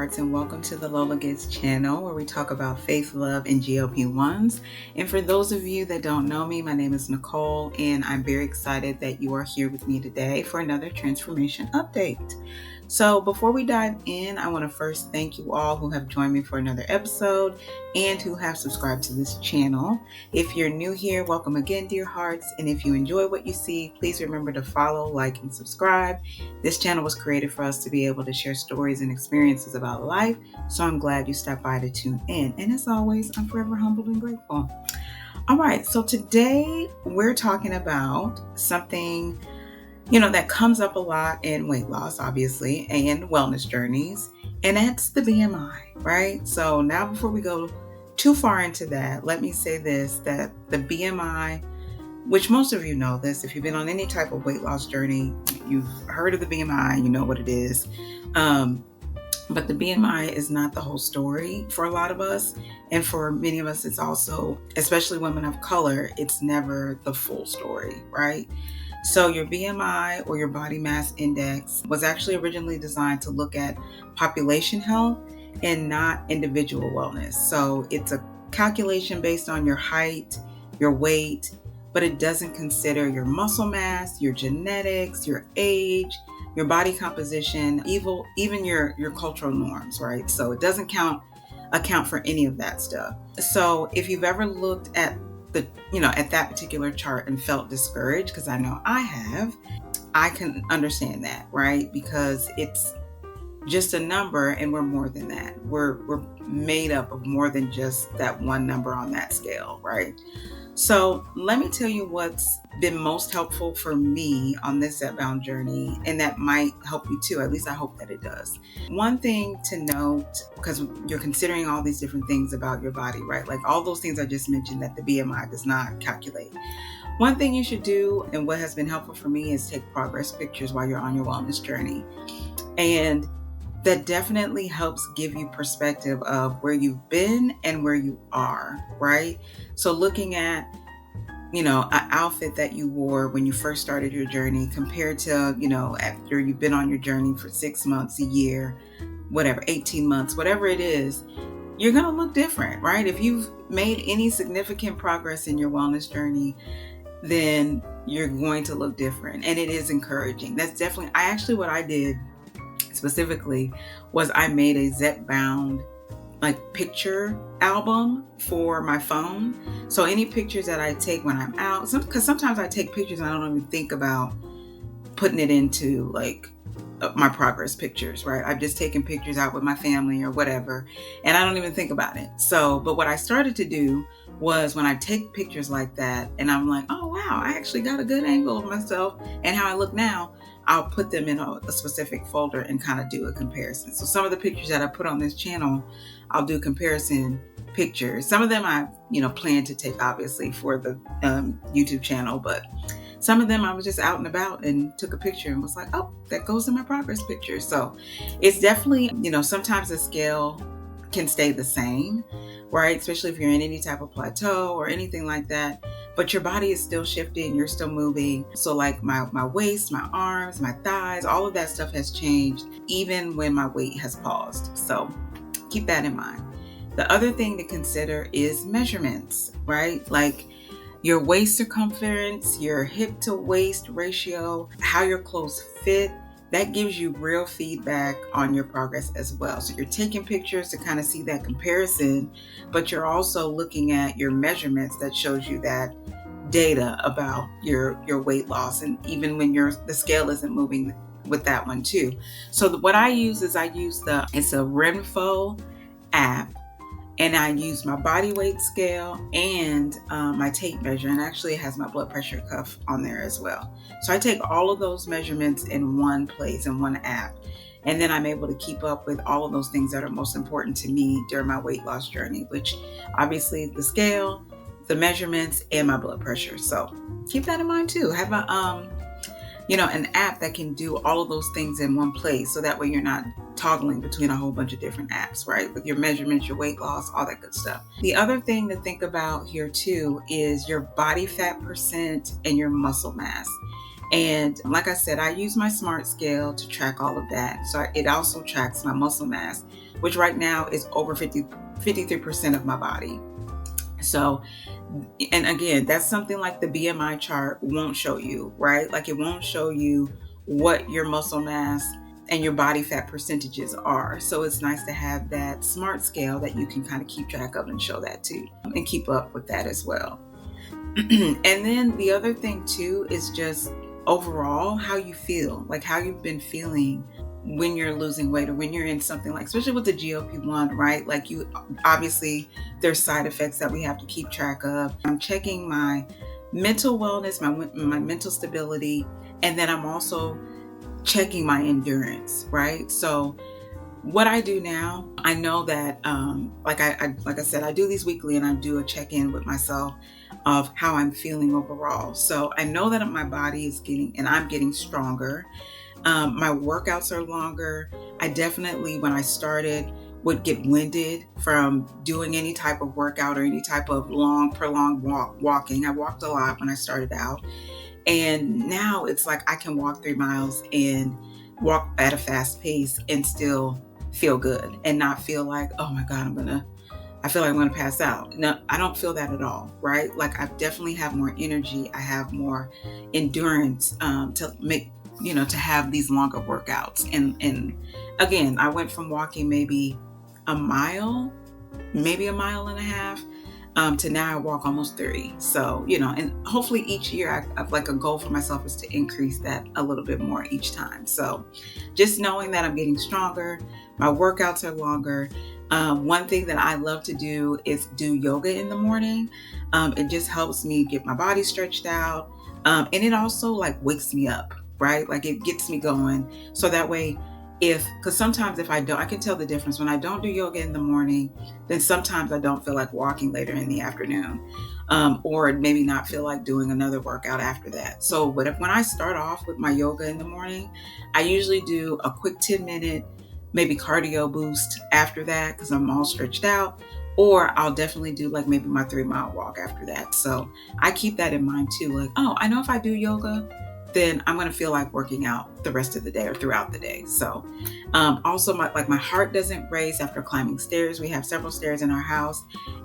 hearts, and welcome to the Lola Gets channel, where we talk about faith, love, and GLP-1s. And for those of you that don't know me, my name is Nicole, and I'm very excited that you are here with me today for another transformation update. So before we dive in, I want to first thank you all who have joined me for another episode and who have subscribed to this channel. If you're new here, welcome again, dear hearts. And if you enjoy what you see, please remember to follow, like, and subscribe. This channel was created for us to be able to share stories and experiences about life. So I'm glad you stopped by to tune in. And as always, I'm forever humbled and grateful. All right, so today we're talking about something that comes up a lot in weight loss, obviously, and wellness journeys, and that's the BMI, right? So now before we go too far into that, let me say this, that the BMI, which most of you know this, if you've been on any type of weight loss journey, you've heard of the BMI, you know what it is. But the BMI is not the whole story for a lot of us. And for many of us, it's also, especially women of color, it's never the full story, right? So your BMI, or your body mass index, was actually originally designed to look at population health and not individual wellness. So it's a calculation based on your height, your weight, but it doesn't consider your muscle mass, your genetics, your age, your body composition, even your cultural norms, right? So it doesn't account for any of that stuff. So if you've ever looked at at that particular chart and felt discouraged, because I know I have, I can understand that, right? Because it's just a number, and we're more than that. We're made up of more than just that one number on that scale, right? So let me tell you what's been most helpful for me on this Zepbound journey, and that might help you too. At least I hope that it does. One thing to note, because you're considering all these different things about your body, right? Like all those things I just mentioned that the BMI does not calculate. One thing you should do, and what has been helpful for me, is take progress pictures while you're on your wellness journey. And that definitely helps give you perspective of where you've been and where you are, right? So looking at, an outfit that you wore when you first started your journey compared to, after you've been on your journey for 6 months, a year, whatever, 18 months, whatever it is, you're going to look different, right? If you've made any significant progress in your wellness journey, then you're going to look different. And it is encouraging. That's definitely, what I did specifically was I made a Zepbound picture album for my phone. So any pictures that I take when I'm out, because sometimes I take pictures and I don't even think about putting it into my progress pictures, right? I've just taken pictures out with my family or whatever, and I don't even think about it. So, but what I started to do was, when I take pictures like that and I'm like, oh wow, I actually got a good angle of myself and how I look now, I'll put them in a specific folder and kind of do a comparison. So some of the pictures that I put on this channel, I'll do comparison pictures. Some of them I, plan to take obviously for the YouTube channel, but some of them I was just out and about and took a picture and was like, oh, that goes in my progress picture. So it's definitely, sometimes the scale can stay the same, right? Especially if you're in any type of plateau or anything like that. But your body is still shifting, you're still moving. So like my waist, my arms, my thighs, all of that stuff has changed, even when my weight has paused. So keep that in mind. The other thing to consider is measurements, right? Like your waist circumference, your hip to waist ratio, how your clothes fit. That gives you real feedback on your progress as well. So you're taking pictures to kind of see that comparison, but you're also looking at your measurements that shows you that data about your weight loss, and even when the scale isn't moving with that one too. So what I use is it's a Renpho app, and I use my body weight scale and my tape measure, and actually it has my blood pressure cuff on there as well. So I take all of those measurements in one place, in one app, and then I'm able to keep up with all of those things that are most important to me during my weight loss journey, which obviously the scale, the measurements, and my blood pressure. So keep that in mind too. Have an app that can do all of those things in one place, so that way you're not toggling between a whole bunch of different apps, right? With your measurements, your weight loss, all that good stuff. The other thing to think about here too is your body fat percent and your muscle mass. And like I said, I use my smart scale to track all of that. So it also tracks my muscle mass, which right now is over 53% of my body. So, and again, that's something like the BMI chart won't show you, right? Like it won't show you what your muscle mass and your body fat percentages are. So it's nice to have that smart scale that you can kind of keep track of and show that too, and keep up with that as well. And then the other thing too is just overall how you feel, like how you've been feeling when you're losing weight or when you're in something like, especially with the GLP-1, right? Like you obviously there's side effects that we have to keep track of. I'm checking my mental wellness, my mental stability, and then I'm also checking my endurance, right? So what I do now, I know that like I said, I do these weekly, and I do a check-in with myself of how I'm feeling overall. So I know that my body is I'm getting stronger. My workouts are longer. I definitely, when I started, would get winded from doing any type of workout or any type of prolonged walking. I walked a lot when I started out. And now it's like I can walk 3 miles and walk at a fast pace and still feel good and not feel like, oh my God, I feel like I'm going to pass out. No, I don't feel that at all, right? Like I definitely have more energy. I have more endurance to make, to have these longer workouts. And again, I went from walking maybe a mile and a half, to now I walk almost 30. So, and hopefully each year I've like a goal for myself is to increase that a little bit more each time. So just knowing that I'm getting stronger, my workouts are longer. One thing that I love to do is do yoga in the morning. It just helps me get my body stretched out. And it also like wakes me up, right? Like it gets me going. So that way, because sometimes if I can tell the difference when I don't do yoga in the morning, then sometimes I don't feel like walking later in the afternoon, or maybe not feel like doing another workout after that. So when I start off with my yoga in the morning, I usually do a quick 10-minute, maybe cardio boost after that because I'm all stretched out, or I'll definitely do like maybe my 3-mile walk after that. So I keep that in mind too. Like, oh, I know if I do yoga, then I'm going to feel like working out the rest of the day or throughout the day. So also my heart doesn't race after climbing stairs. We have several stairs in our house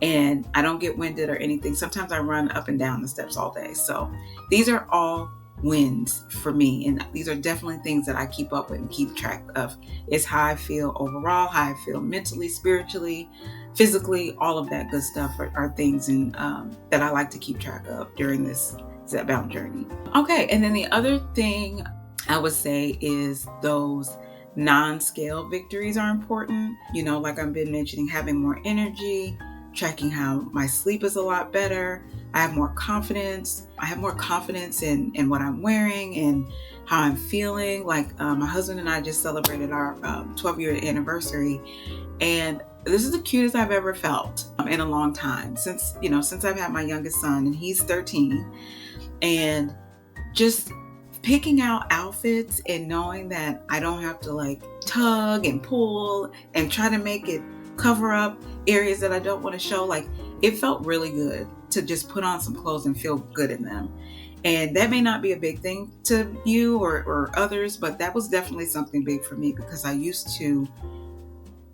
and I don't get winded or anything. Sometimes I run up and down the steps all day. So these are all wins for me. And these are definitely things that I keep up with and keep track of. Is how I feel overall, how I feel mentally, spiritually, physically, all of that good stuff are things that I like to keep track of during this Zepbound journey. Okay, and then the other thing I would say is those non-scale victories are important. Like I've been mentioning, having more energy, tracking how my sleep is a lot better. I have more confidence. I have more confidence in what I'm wearing and how I'm feeling. Like my husband and I just celebrated our 12-year anniversary, and this is the cutest I've ever felt in a long time since I've had my youngest son, and he's 13. And just picking out outfits and knowing that I don't have to like tug and pull and try to make it cover up areas that I don't want to show. Like it felt really good to just put on some clothes and feel good in them. And that may not be a big thing to you or others, but that was definitely something big for me because I used to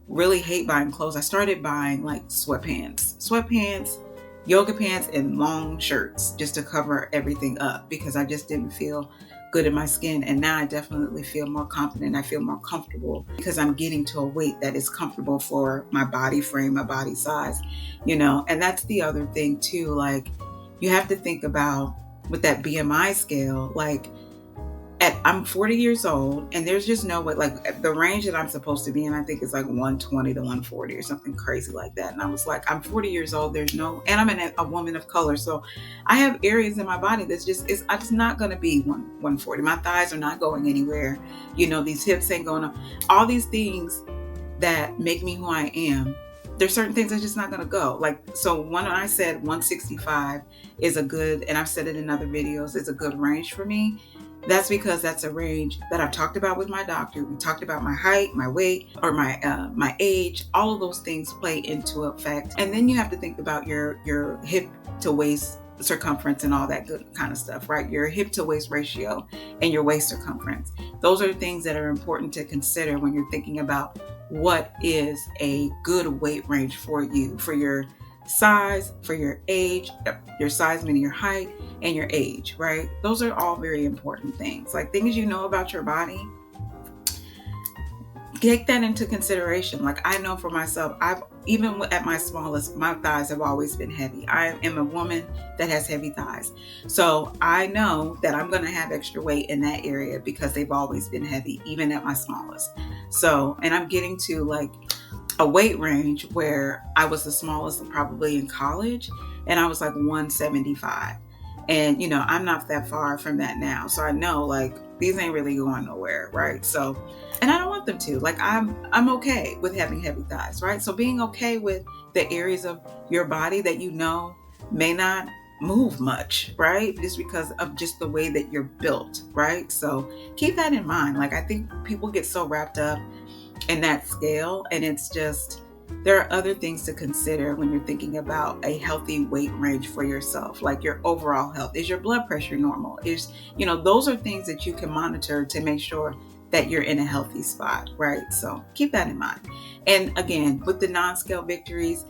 really hate buying clothes. I started buying like sweatpants, yoga pants, and long shirts just to cover everything up because I just didn't feel good in my skin. And now I definitely feel more confident. I feel more comfortable because I'm getting to a weight that is comfortable for my body frame, my body size, and that's the other thing too. Like you have to think about with that BMI scale, like I'm 40 years old and there's just no way, like the range that I'm supposed to be in, I think is like 120 to 140 or something crazy like that. And I was like, I'm 40 years old. And I'm a woman of color. So I have areas in my body I'm just not going to be 140. My thighs are not going anywhere. These hips ain't going to, all these things that make me who I am. There's certain things that's just not going to go. Like, so when I said 165 is a good, and I've said it in other videos, is a good range for me. That's because that's a range that I've talked about with my doctor. We talked about my height, my weight, or my age. All of those things play into effect. And then you have to think about your hip to waist circumference and all that good kind of stuff, right? Your hip to waist ratio and your waist circumference. Those are things that are important to consider when you're thinking about what is a good weight range for you, for your size, for your age, your size meaning your height, and your age, right? Those are all very important things. Like things you know about your body, take that into consideration. Like I know for myself, even at my smallest, my thighs have always been heavy. I am a woman that has heavy thighs. So I know that I'm going to have extra weight in that area because they've always been heavy, even at my smallest. So, and I'm getting to like a weight range where I was the smallest probably in college, and I was like 175. And, you know, I'm not that far from that now. So I know like these ain't really going nowhere, right? So, and I don't want them to. Like I'm okay with having heavy thighs, right? So being okay with the areas of your body that you know may not move much, right? Just because of just the way that you're built, right? So keep that in mind. Like I think people get so wrapped up in that scale, and it's just, there are other things to consider when you're thinking about a healthy weight range for yourself, like your overall health. Is your blood pressure normal? Is, you know, those are things that you can monitor to make sure that you're in a healthy spot, right? So keep that in mind. And again, with the non-scale victories,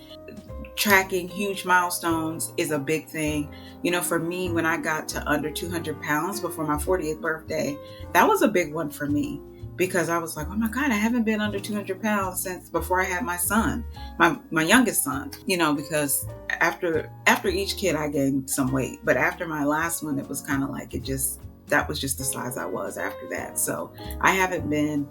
tracking huge milestones is a big thing. You know, for me, when I got to under 200 pounds before my 40th birthday, that was a big one for me. Because I was like, oh my God, I haven't been under 200 pounds since before I had my son, my youngest son, you know, because after each kid, I gained some weight. But after my last one, it was kind of like, that was just the size I was after that. So I haven't been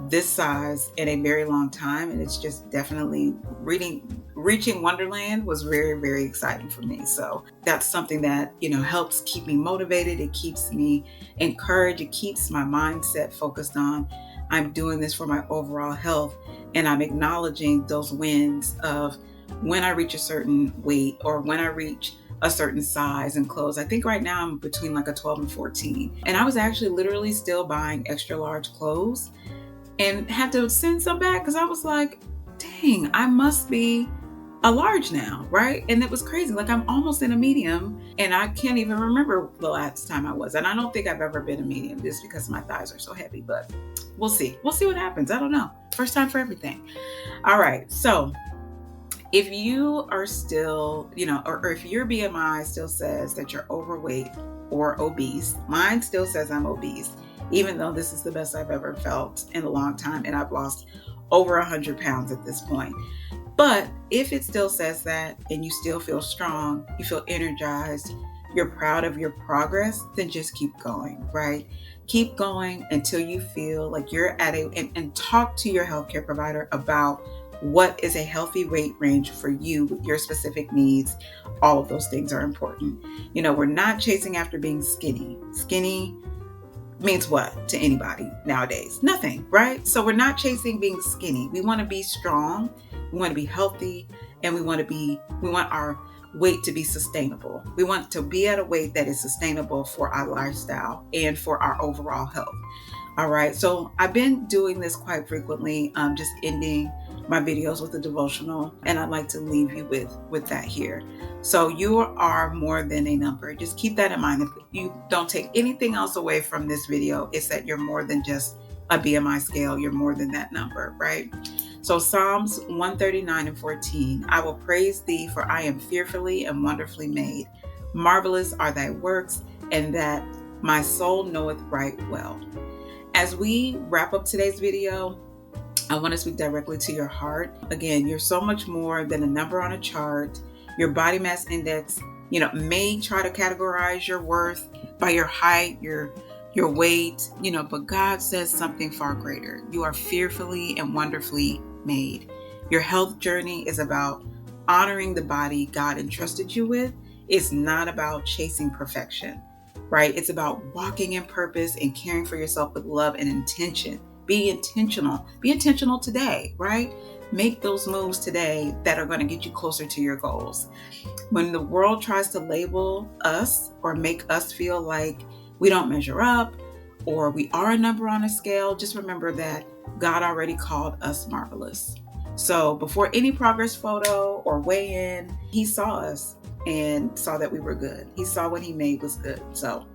this size in a very long time. And it's just definitely reaching Wonderland was very, very exciting for me. So that's something that, you know, helps keep me motivated. It keeps me encouraged. It keeps my mindset focused on, I'm doing this for my overall health. And I'm acknowledging those wins of when I reach a certain weight or when I reach a certain size and clothes. I think right now I'm between like a 12 and 14. And I was actually literally still buying extra large clothes and had to send some back because I was like, dang, I must be a large now, right? And it was crazy. Like I'm almost in a medium and I can't even remember the last time I was. And I don't think I've ever been a medium just because my thighs are so heavy, but we'll see. We'll see what happens. I don't know. First time for everything. All right. So if you are still, you know, or if your BMI still says that you're overweight or obese, mine still says I'm obese, even though this is the best I've ever felt in a long time. And I've lost over 100 pounds at this point. But if it still says that and you still feel strong, you feel energized, you're proud of your progress, then just keep going, right? Keep going until you feel like you're at and talk to your healthcare provider about what is a healthy weight range for you with your specific needs. All of those things are important. You know, we're not chasing after being skinny. Skinny means what to anybody nowadays? Nothing, right? So we're not chasing being skinny. We want to be strong. We want to be healthy, and we want our weight to be sustainable. We want to be at a weight that is sustainable for our lifestyle and for our overall health. All right. So I've been doing this quite frequently, just ending my videos with a devotional, and I'd like to leave you with that here. So you are more than a number. Just keep that in mind. If you don't take anything else away from this video, it's that you're more than just a BMI scale. You're more than that number, right? So Psalms 139:14, I will praise thee, for I am fearfully and wonderfully made. Marvelous are thy works, and that my soul knoweth right well. As we wrap up today's video, I want to speak directly to your heart. Again, you're so much more than a number on a chart. Your body mass index, you know, may try to categorize your worth by your height, your weight, you know, but God says something far greater. You are fearfully and wonderfully made. Your health journey is about honoring the body God entrusted you with. It's not about chasing perfection, right? It's about walking in purpose and caring for yourself with love and intention. Be intentional. Be intentional today, right? Make those moves today that are going to get you closer to your goals. When the world tries to label us or make us feel like we don't measure up or we are a number on a scale, just remember that God already called us marvelous. So before any progress photo or weigh in, he saw us and saw that we were good. He saw what he made was good. So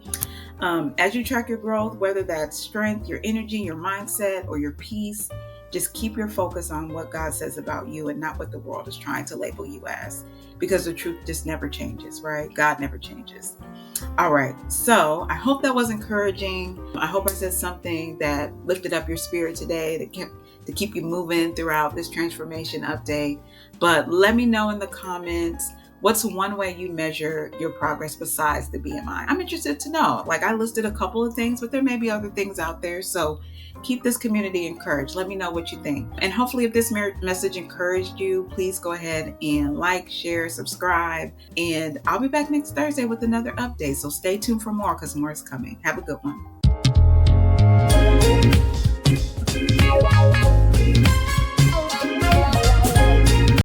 as you track your growth, whether that's strength, your energy, your mindset, or your peace, just keep your focus on what God says about you and not what the world is trying to label you as, because the truth just never changes, right? God never changes. All right. So I hope that was encouraging. I hope I said something that lifted up your spirit today, to keep you moving throughout this transformation update. But let me know in the comments, what's one way you measure your progress besides the BMI? I'm interested to know. Like, I listed a couple of things, but there may be other things out there. So keep this community encouraged. Let me know what you think. And hopefully if this message encouraged you, please go ahead and like, share, subscribe. And I'll be back next Thursday with another update. So stay tuned for more, because more is coming. Have a good one.